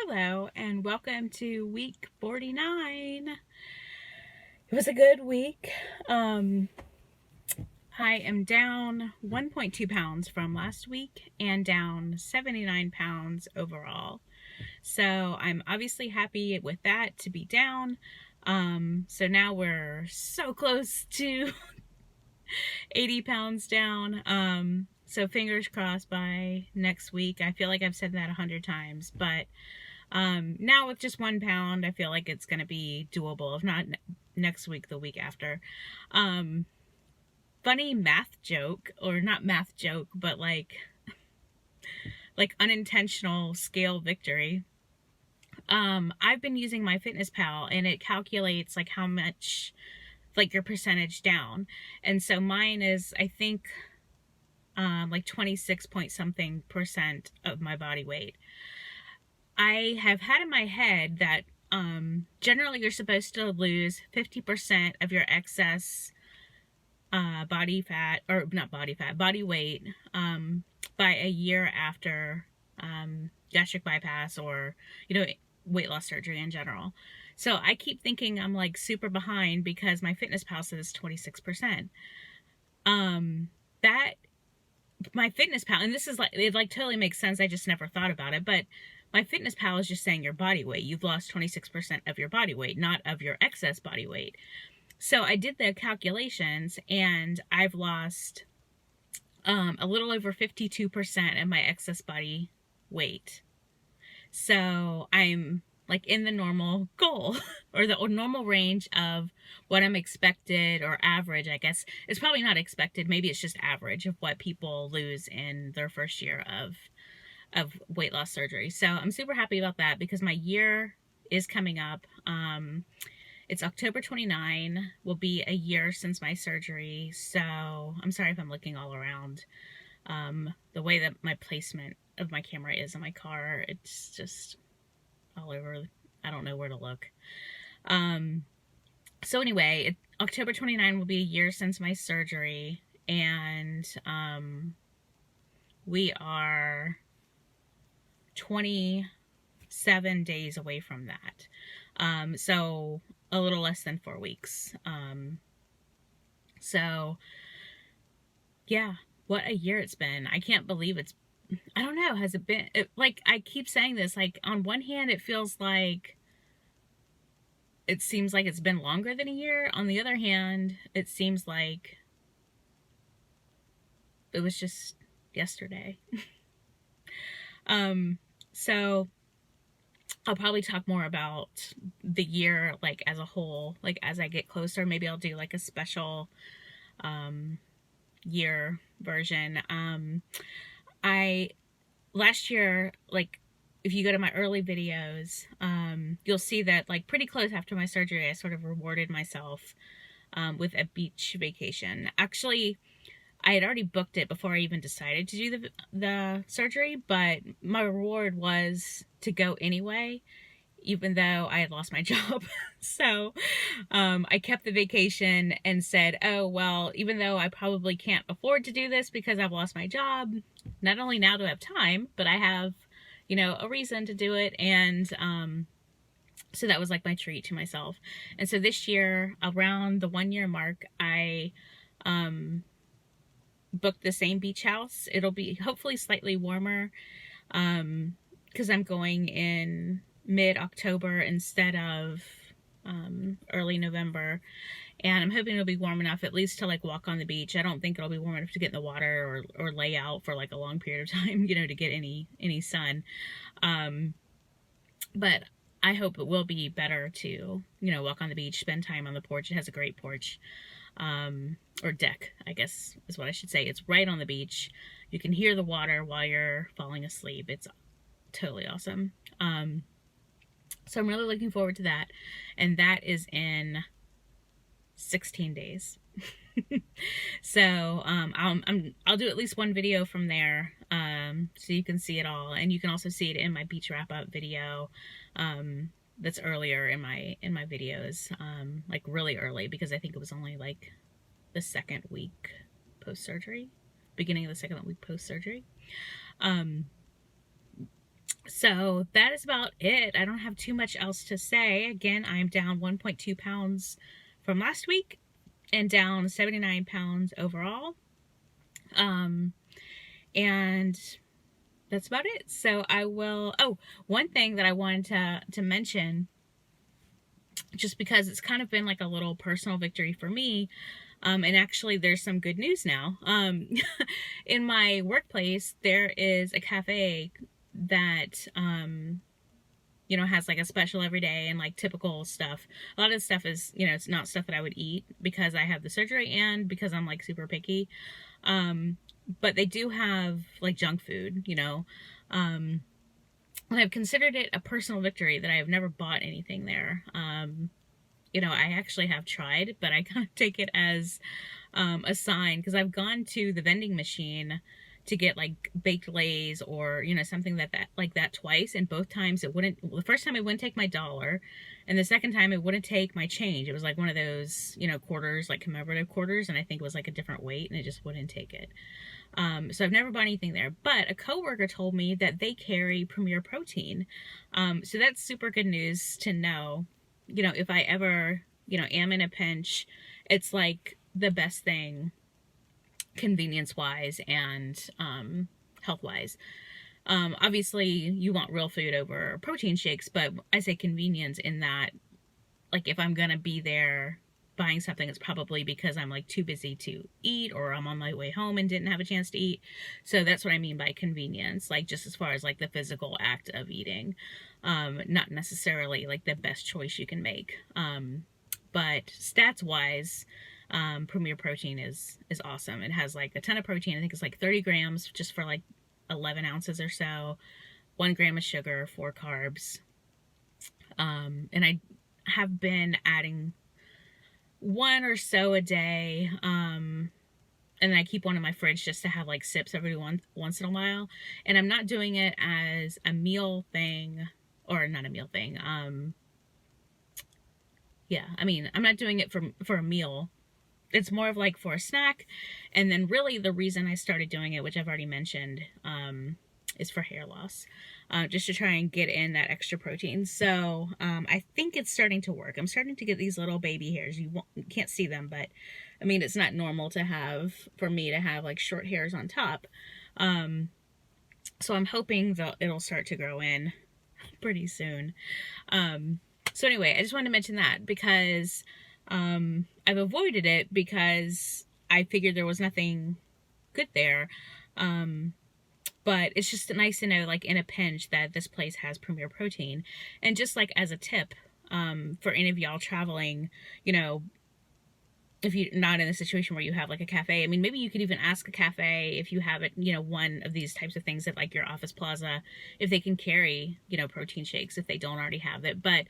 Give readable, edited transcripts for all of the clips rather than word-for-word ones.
Hello and welcome to week 49. It was a good week. I am down 1.2 pounds from last week and down 79 pounds overall. So I'm obviously happy with that to be down. So now we're so close to 80 pounds down. So fingers crossed by next week. I feel like I've said that 100 times, but now with just 1 pound, I feel like it's going to be doable. If not next week, the week after. Funny math joke, or not math joke, but like unintentional scale victory. I've been using my Fitness Pal and it calculates like how much, like your percentage down. And so mine is, I think, like 26 point something percent of my body weight. I have had in my head that generally you're supposed to lose 50% of your excess body fat, or not body fat, body weight by a year after gastric bypass or, weight loss surgery in general. So I keep thinking I'm like super behind because my Fitness Pal says 26%. That my Fitness Pal, and this is like, it like totally makes sense. I just never thought about it, but my Fitness Pal is just saying your body weight. You've lost 26% of your body weight, not of your excess body weight. So I did the calculations and I've lost a little over 52% of my excess body weight. So I'm like in the normal goal or the normal range of what I'm expected, or average, I guess. It's probably not expected. Maybe it's just average of what people lose in their first year of weight loss surgery. So I'm super happy about that because my year is coming up. It's October 29, will be a year since my surgery. So I'm sorry if I'm looking all around. The way that my placement of my camera is in my car, it's just all over. I don't know where to look. So anyway, October 29 will be a year since my surgery, and we are 27 days away from that. So a little less than 4 weeks. So yeah, what a year it's been. I can't believe I don't know, has it been, like, I keep saying this, like, on one hand, it seems like it's been longer than a year. On the other hand, it seems like it was just yesterday. So I'll probably talk more about the year, like, as a whole, like, as I get closer. Maybe I'll do, like, a special, year version. Last year, like, if you go to my early videos, you'll see that, like, pretty close after my surgery, I sort of rewarded myself, with a beach vacation. Actually, I had already booked it before I even decided to do the surgery, but my reward was to go anyway, even though I had lost my job. So I kept the vacation and said, oh, well, even though I probably can't afford to do this because I've lost my job, not only now do I have time, but I have, a reason to do it. And so that was like my treat to myself. And so this year, around the 1 year mark, I booked the same beach house. It'll be hopefully slightly warmer because I'm going in mid-October instead of early November, and I'm hoping it'll be warm enough at least to like walk on the beach. I don't think it'll be warm enough to get in the water or lay out for like a long period of time, to get any sun. But I hope it will be better to, walk on the beach, spend time on the porch. It has a great porch, or deck, I guess is what I should say. It's right on the beach. You can hear the water while you're falling asleep. It's totally awesome. So I'm really looking forward to that. And that is in 16 days. So I'll do at least one video from there, so you can see it all. And you can also see it in my beach wrap-up video, that's earlier in my videos, like really early, because I think it was only like the second week post-surgery, beginning of the second week post-surgery. So that is about it. I don't have too much else to say. Again, I'm down 1.2 pounds from last week and down 79 pounds overall. And that's about it. So I will, oh, one thing that I wanted to mention, just because it's kind of been like a little personal victory for me, and actually there's some good news now. In my workplace, there is a cafe that, you know, has like a special every day and like typical stuff. A lot of the stuff is, you know, it's not stuff that I would eat because I have the surgery and because I'm like super picky. But they do have like junk food, you know. And I've considered it a personal victory that I have never bought anything there. You know, I actually have tried, but I kind of take it as a sign, because I've gone to the vending machine to get like baked lays or, you know, something like that twice, and both times it wouldn't, the first time it wouldn't take my dollar, and the second time it wouldn't take my change. It was like one of those, you know, quarters, like commemorative quarters, and I think it was like a different weight, and it just wouldn't take it. So I've never bought anything there, but a coworker told me that they carry Premier Protein. So that's super good news to know. You know, if I ever, you know, am in a pinch, it's like the best thing convenience wise and health wise. Obviously you want real food over protein shakes, but I say convenience in that, like, if I'm gonna be there buying something, it's probably because I'm like too busy to eat, or I'm on my way home and didn't have a chance to eat. So that's what I mean by convenience, like just as far as like the physical act of eating, not necessarily like the best choice you can make. But stats wise, Premier Protein is awesome. It has like a ton of protein. I think it's like 30 grams just for like 11 ounces or so, 1 gram of sugar, 4 carbs. And I have been adding one or so a day, and I keep one in my fridge just to have like sips every once in a while. And I'm not doing it as a meal thing, or not a meal thing. Yeah, I mean, I'm not doing it for a meal. It's more of like for a snack. And then really the reason I started doing it, which I've already mentioned, is for hair loss. Just to try and get in that extra protein. So I think it's starting to work. I'm starting to get these little baby hairs. You can't see them, but I mean, it's not normal to have, for me to have like short hairs on top. So I'm hoping that it'll start to grow in pretty soon. So anyway, I just wanted to mention that because I've avoided it because I figured there was nothing good there. But it's just nice to know, like in a pinch, that this place has Premier Protein. And just like as a tip, for any of y'all traveling, you know, if you're not in a situation where you have like a cafe, I mean, maybe you could even ask a cafe if you have it, you know, one of these types of things at like your office plaza, if they can carry, you know, protein shakes if they don't already have it. But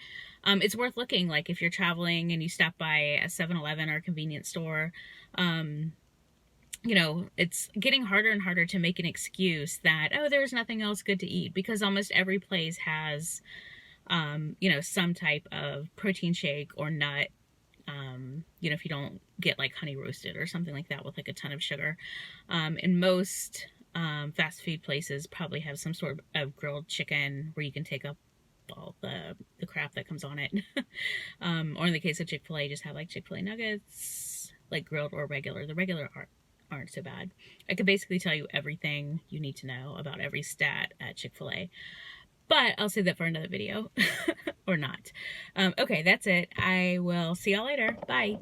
it's worth looking. Like if you're traveling and you stop by a 7-Eleven or a convenience store, you know, it's getting harder and harder to make an excuse that, oh, there's nothing else good to eat, because almost every place has, you know, some type of protein shake or nut. You know, if you don't get like honey roasted or something like that with like a ton of sugar. And most fast food places probably have some sort of grilled chicken where you can take up all the crap that comes on it. Or in the case of Chick-fil-A, just have like Chick-fil-A nuggets, like grilled or regular. The regular aren't so bad. I could basically tell you everything you need to know about every stat at Chick-fil-A. But I'll save that for another video. Or not. Okay, that's it. I will see y'all later. Bye.